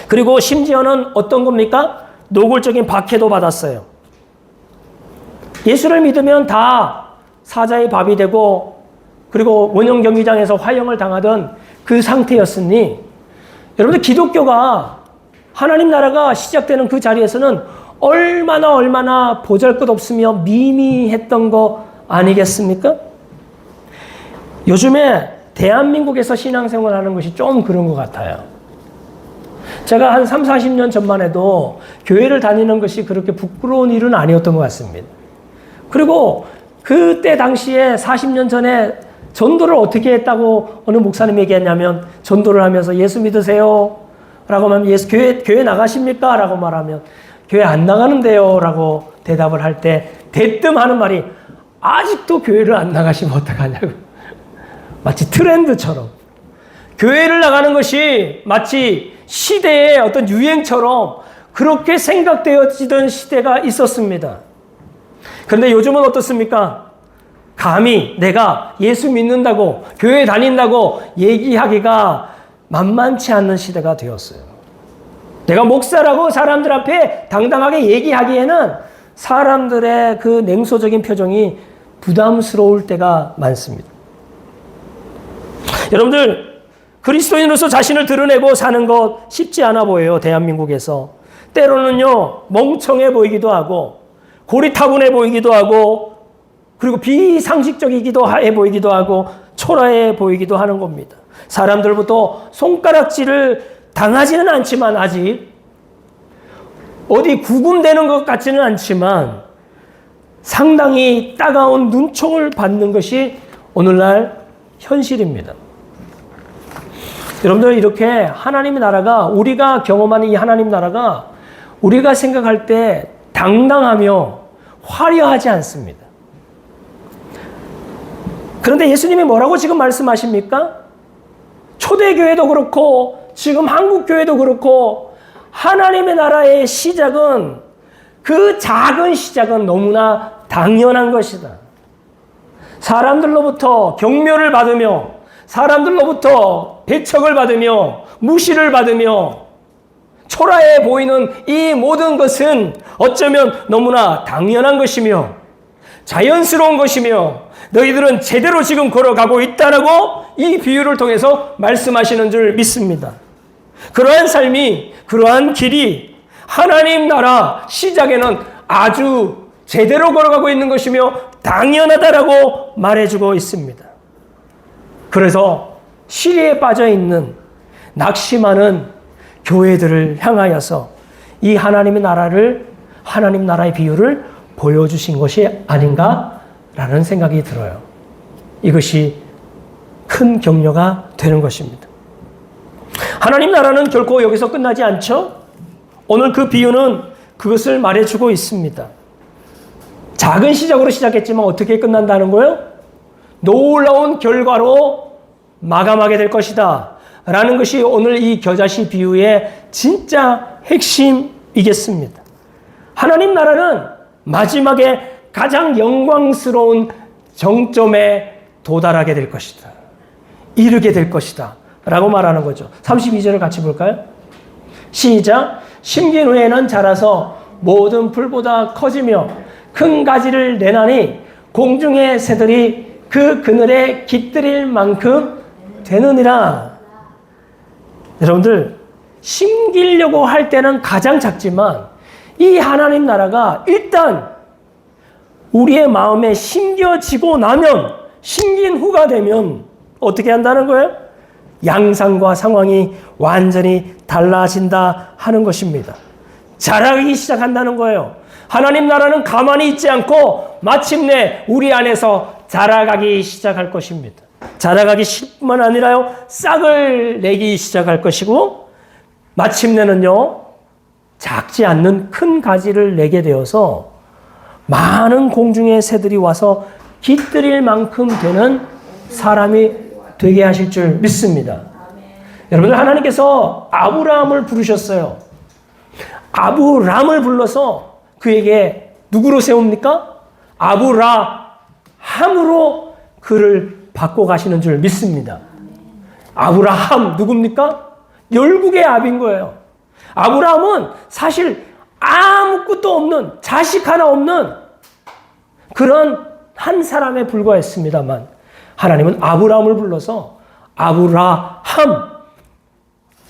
그리고 심지어는 어떤 겁니까? 노골적인 박해도 받았어요. 예수를 믿으면 다 사자의 밥이 되고 그리고 원형 경기장에서 화형을 당하던 그 상태였으니 여러분들 기독교가 하나님 나라가 시작되는 그 자리에서는 얼마나 보잘것없으며 미미했던 거 아니겠습니까? 요즘에 대한민국에서 신앙생활 하는 것이 좀 그런 것 같아요. 제가 한 3, 40년 전만 해도 교회를 다니는 것이 그렇게 부끄러운 일은 아니었던 것 같습니다. 그리고 그때 당시에 40년 전에 전도를 어떻게 했다고 어느 목사님이 얘기했냐면 전도를 하면서 예수 믿으세요? 라고 하면 교회 나가십니까? 라고 말하면 교회 안 나가는데요? 라고 대답을 할 때 대뜸 하는 말이 아직도 교회를 안 나가시면 어떡하냐고. 마치 트렌드처럼. 교회를 나가는 것이 마치 시대의 어떤 유행처럼 그렇게 생각되어지던 시대가 있었습니다. 그런데 요즘은 어떻습니까? 감히 내가 예수 믿는다고 교회 다닌다고 얘기하기가 만만치 않는 시대가 되었어요. 내가 목사라고 사람들 앞에 당당하게 얘기하기에는 사람들의 그 냉소적인 표정이 부담스러울 때가 많습니다. 여러분들 그리스도인으로서 자신을 드러내고 사는 것 쉽지 않아 보여요. 대한민국에서. 때로는요 멍청해 보이기도 하고 고리타분해 보이기도 하고 그리고 비상식적이기도 해 보이기도 하고 초라해 보이기도 하는 겁니다. 사람들부터 손가락질을 당하지는 않지만 아직 어디 구금되는 것 같지는 않지만 상당히 따가운 눈총을 받는 것이 오늘날 현실입니다. 여러분들 이렇게 하나님의 나라가 우리가 경험하는 이 하나님 나라가 우리가 생각할 때 당당하며 화려하지 않습니다. 그런데 예수님이 뭐라고 지금 말씀하십니까? 초대교회도 그렇고 지금 한국교회도 그렇고 하나님의 나라의 시작은 그 작은 시작은 너무나 당연한 것이다. 사람들로부터 경멸을 받으며 사람들로부터 배척을 받으며 무시를 받으며 초라해 보이는 이 모든 것은 어쩌면 너무나 당연한 것이며 자연스러운 것이며 너희들은 제대로 지금 걸어가고 있다라고 이 비유를 통해서 말씀하시는 줄 믿습니다. 그러한 삶이, 그러한 길이 하나님 나라 시작에는 아주 제대로 걸어가고 있는 것이며 당연하다라고 말해주고 있습니다. 그래서 시리에 빠져있는 낙심하는 교회들을 향하여서 이 하나님의 나라를, 하나님 나라의 비유를 보여주신 것이 아닌가라는 생각이 들어요. 이것이 큰 격려가 되는 것입니다. 하나님 나라는 결코 여기서 끝나지 않죠? 오늘 그 비유는 그것을 말해주고 있습니다. 작은 시작으로 시작했지만 어떻게 끝난다는 거예요? 놀라운 결과로 마감하게 될 것이다 라는 것이 오늘 이 겨자씨 비유의 진짜 핵심이겠습니다. 하나님 나라는 마지막에 가장 영광스러운 정점에 도달하게 될 것이다. 이르게 될 것이다 라고 말하는 거죠. 32절을 같이 볼까요? 시작. 심긴 후에는 자라서 모든 풀보다 커지며 큰 가지를 내나니 공중의 새들이 그 그늘에 깃들일 만큼 되느니라. 여러분들, 심기려고 할 때는 가장 작지만 이 하나님 나라가 일단 우리의 마음에 심겨지고 나면, 심긴 후가 되면 어떻게 한다는 거예요? 양상과 상황이 완전히 달라진다 하는 것입니다. 자라기 시작한다는 거예요. 하나님 나라는 가만히 있지 않고 마침내 우리 안에서 자라가기 시작할 것입니다. 자라가기 뿐만 아니라요, 싹을 내기 시작할 것이고, 마침내는요, 작지 않는 큰 가지를 내게 되어서 많은 공중의 새들이 와서 깃들일 만큼 되는 사람이 되게 하실 줄 믿습니다. 여러분들, 하나님께서 아브라함을 부르셨어요. 아브람을 불러서 그에게 누구로 세웁니까? 아브라함으로 그를 바꿔 가시는 줄 믿습니다. 아브라함 누굽니까? 열국의 아비인 거예요. 아브라함은 사실 아무것도 없는, 자식 하나 없는 그런 한 사람에 불과했습니다만 하나님은 아브라함을 불러서 아브라함,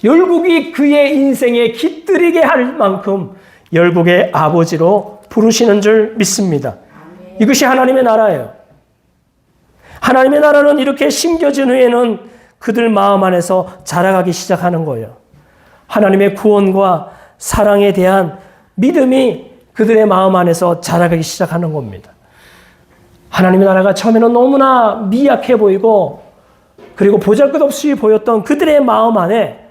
열국이 그의 인생에 깃들이게 할 만큼 열국의 아버지로 부르시는 줄 믿습니다. 이것이 하나님의 나라예요. 하나님의 나라는 이렇게 심겨진 후에는 그들 마음 안에서 자라가기 시작하는 거예요. 하나님의 구원과 사랑에 대한 믿음이 그들의 마음 안에서 자라가기 시작하는 겁니다. 하나님의 나라가 처음에는 너무나 미약해 보이고 그리고 보잘것없이 보였던 그들의 마음 안에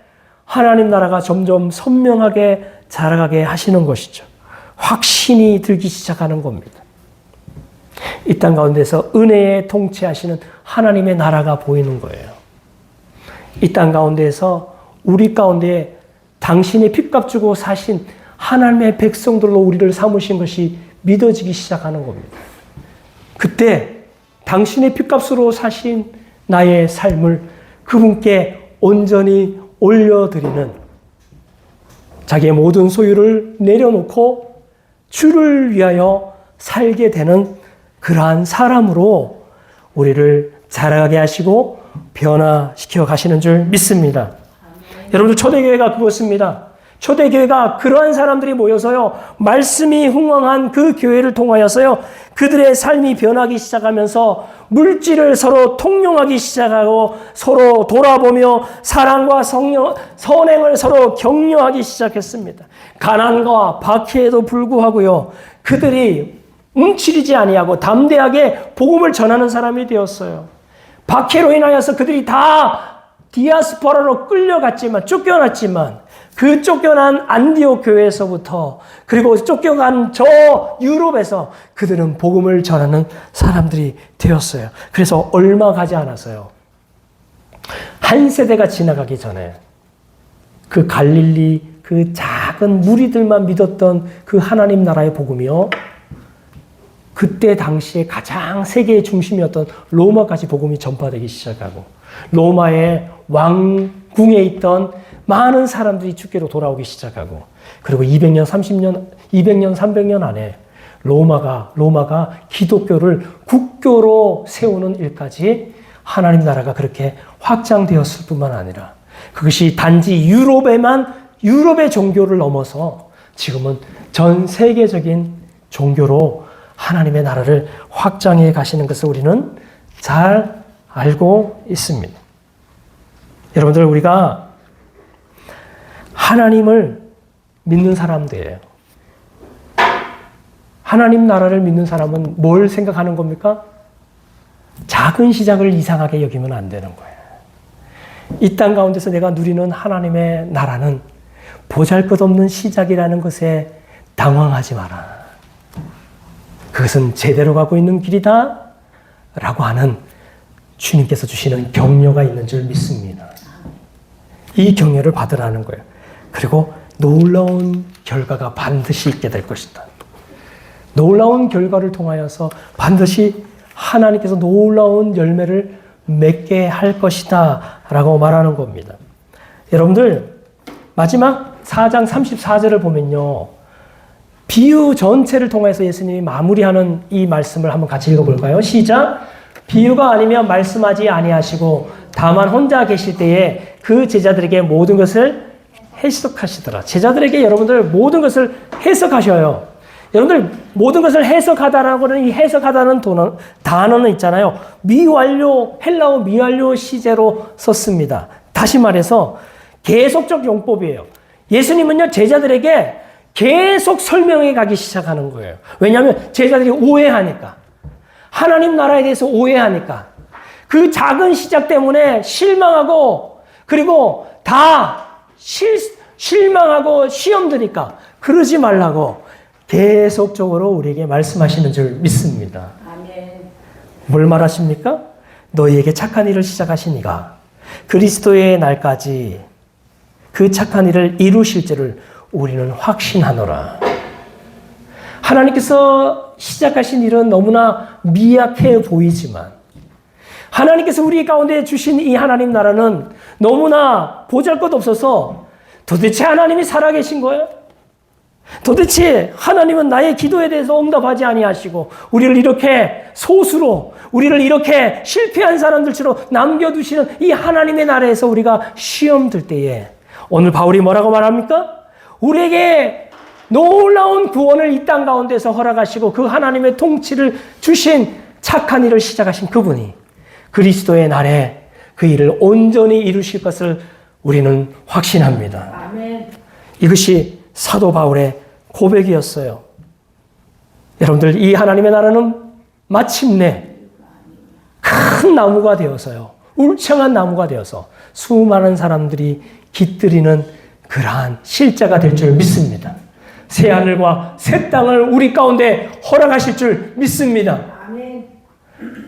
하나님 나라가 점점 선명하게 자라가게 하시는 것이죠. 확신이 들기 시작하는 겁니다. 이 땅 가운데서 은혜에 통치하시는 하나님의 나라가 보이는 거예요. 이 땅 가운데에서 우리 가운데 당신이 핏값 주고 사신 하나님의 백성들로 우리를 삼으신 것이 믿어지기 시작하는 겁니다. 그때 당신의 핏값으로 사신 나의 삶을 그분께 온전히 올려드리는, 자기의 모든 소유를 내려놓고 주를 위하여 살게 되는 그러한 사람으로 우리를 자라게 하시고 변화시켜 가시는 줄 믿습니다. 여러분들, 초대교회가 그것입니다. 초대교회가 그러한 사람들이 모여서요, 말씀이 흥왕한 그 교회를 통하여서요, 그들의 삶이 변하기 시작하면서 물질을 서로 통용하기 시작하고 서로 돌아보며 사랑과 선행을 서로 격려하기 시작했습니다. 가난과 박해에도 불구하고요, 그들이 움츠리지 아니하고 담대하게 복음을 전하는 사람이 되었어요. 박해로 인하여서 그들이 다 디아스포라로 끌려갔지만, 쫓겨났지만 그 쫓겨난 안디옥 교회에서부터 그리고 쫓겨간 저 유럽에서 그들은 복음을 전하는 사람들이 되었어요. 그래서 얼마 가지 않았어요. 한 세대가 지나가기 전에 그 갈릴리 그 작은 무리들만 믿었던 그 하나님 나라의 복음이요, 그때 당시에 가장 세계의 중심이었던 로마까지 복음이 전파되기 시작하고 로마의 왕궁에 있던 많은 사람들이 주께로 돌아오기 시작하고, 그리고 200년, 30년, 200년, 300년 안에 로마가 기독교를 국교로 세우는 일까지 하나님 나라가 그렇게 확장되었을 뿐만 아니라 그것이 단지 유럽의 종교를 넘어서 지금은 전 세계적인 종교로 하나님의 나라를 확장해 가시는 것을 우리는 잘 알고 있습니다. 여러분들, 우리가 하나님을 믿는 사람들이에요. 하나님 나라를 믿는 사람은 뭘 생각하는 겁니까? 작은 시작을 이상하게 여기면 안 되는 거예요. 이 땅 가운데서 내가 누리는 하나님의 나라는 보잘것없는 시작이라는 것에 당황하지 마라. 그것은 제대로 가고 있는 길이다 라고 하는 주님께서 주시는 격려가 있는 줄 믿습니다. 이 격려를 받으라는 거예요. 그리고 놀라운 결과가 반드시 있게 될 것이다. 놀라운 결과를 통하여서 반드시 하나님께서 놀라운 열매를 맺게 할 것이다 라고 말하는 겁니다. 여러분들 마지막 4장 34절을 보면요. 비유 전체를 통해서 예수님이 마무리하는 이 말씀을 한번 같이 읽어볼까요? 시작! 비유가 아니면 말씀하지 아니하시고 다만 혼자 계실 때에 그 제자들에게 모든 것을 해석하시더라. 제자들에게 여러분들 모든 것을 해석하셔요. 여러분들 모든 것을 해석하다라고 하는 이 해석하다는 단어는 있잖아요. 미완료, 헬라어 미완료 시제로 썼습니다. 다시 말해서 계속적 용법이에요. 예수님은요, 제자들에게 계속 설명해 가기 시작하는 거예요. 왜냐하면 제자들이 오해하니까. 하나님 나라에 대해서 오해하니까. 그 작은 시작 때문에 실망하고 그리고 다 실망하고 시험 드니까 그러지 말라고 계속적으로 우리에게 말씀하시는 줄 믿습니다. 아멘. 뭘 말하십니까? 너희에게 착한 일을 시작하시니가 그리스도의 날까지 그 착한 일을 이루실 줄을 우리는 확신하노라. 하나님께서 시작하신 일은 너무나 미약해 보이지만 하나님께서 우리 가운데 주신 이 하나님 나라는 너무나 보잘것없어서 도대체 하나님이 살아계신 거예요? 도대체 하나님은 나의 기도에 대해서 응답하지 아니하시고 우리를 이렇게 소수로 우리를 이렇게 실패한 사람들처럼 남겨두시는 이 하나님의 나라에서 우리가 시험 들 때에 오늘 바울이 뭐라고 말합니까? 우리에게 놀라운 구원을 이 땅 가운데서 허락하시고 그 하나님의 통치를 주신 착한 일을 시작하신 그분이 그리스도의 날에 그 일을 온전히 이루실 것을 우리는 확신합니다. 아멘. 이것이 사도 바울의 고백이었어요. 여러분들 이 하나님의 나라는 마침내 큰 나무가 되어서요. 울창한 나무가 되어서 수많은 사람들이 깃들이는 그러한 실자가 될 줄 믿습니다. 새 하늘과 새 땅을 우리 가운데 허락하실 줄 믿습니다. 아멘.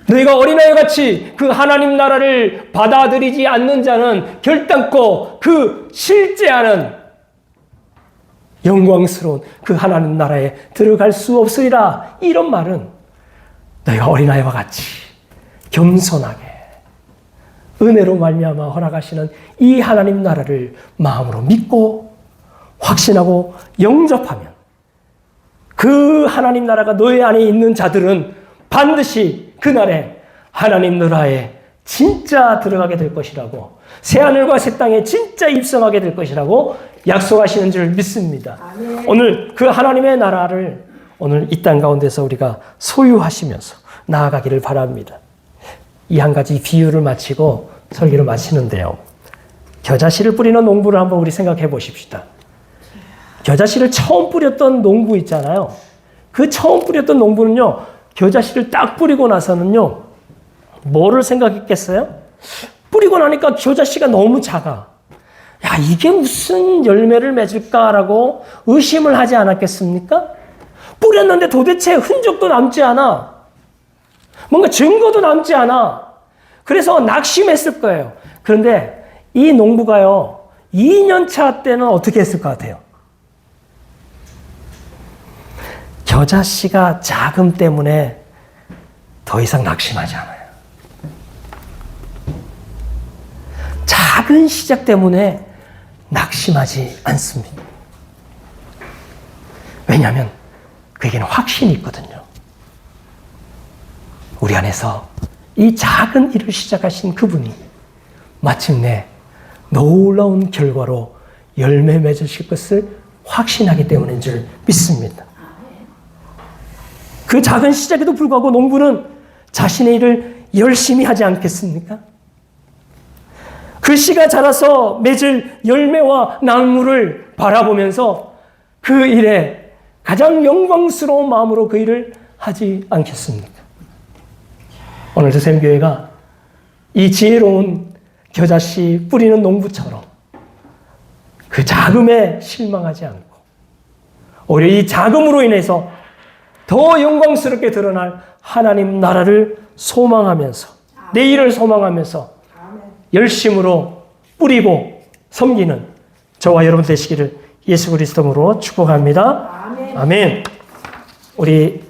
너희가 어린아이 같이 그 하나님 나라를 받아들이지 않는 자는 결단코 그 실제하는 영광스러운 그 하나님 나라에 들어갈 수 없으리라. 이런 말은 너희가 어린아이와 같이 겸손하게 은혜로 말미암아 허락하시는 이 하나님 나라를 마음으로 믿고 확신하고 영접하면 그 하나님 나라가 너희 안에 있는 자들은 반드시 그날에 하나님 나라에 진짜 들어가게 될 것이라고 새하늘과 새 땅에 진짜 입성하게 될 것이라고 약속하시는 줄 믿습니다. 아멘. 오늘 그 하나님의 나라를 오늘 이 땅 가운데서 우리가 소유하시면서 나아가기를 바랍니다. 이 한 가지 비유를 마치고 설교를 마치는데요. 겨자씨를 뿌리는 농부를 한번 우리 생각해 보십시다. 겨자씨를 처음 뿌렸던 농부 있잖아요. 그 처음 뿌렸던 농부는요, 겨자씨를 딱 뿌리고 나서는요, 뭐를 생각했겠어요? 뿌리고 나니까 겨자씨가 너무 작아. 야, 이게 무슨 열매를 맺을까라고 의심을 하지 않았겠습니까? 뿌렸는데 도대체 흔적도 남지 않아. 뭔가 증거도 남지 않아. 그래서 낙심했을 거예요. 그런데 이 농부가요, 2년차 때는 어떻게 했을 것 같아요? 겨자씨가 작음 때문에 더 이상 낙심하지 않아요. 작은 시작 때문에 낙심하지 않습니다. 왜냐하면 그에게는 확신이 있거든요. 우리 안에서 이 작은 일을 시작하신 그분이 마침내 놀라운 결과로 열매 맺으실 것을 확신하기 때문인 줄 믿습니다. 그 작은 시작에도 불구하고 농부는 자신의 일을 열심히 하지 않겠습니까? 그 씨가 자라서 맺을 열매와 나무를 바라보면서 그 일에 가장 영광스러운 마음으로 그 일을 하지 않겠습니까? 오늘 새샘교회가 이 지혜로운 겨자씨 뿌리는 농부처럼 그 자금에 실망하지 않고 오히려 이 자금으로 인해서 더 영광스럽게 드러날 하나님 나라를 소망하면서 내일을 소망하면서 열심으로 뿌리고 섬기는 저와 여러분 되시기를 예수 그리스도로 축복합니다. 아멘. 우리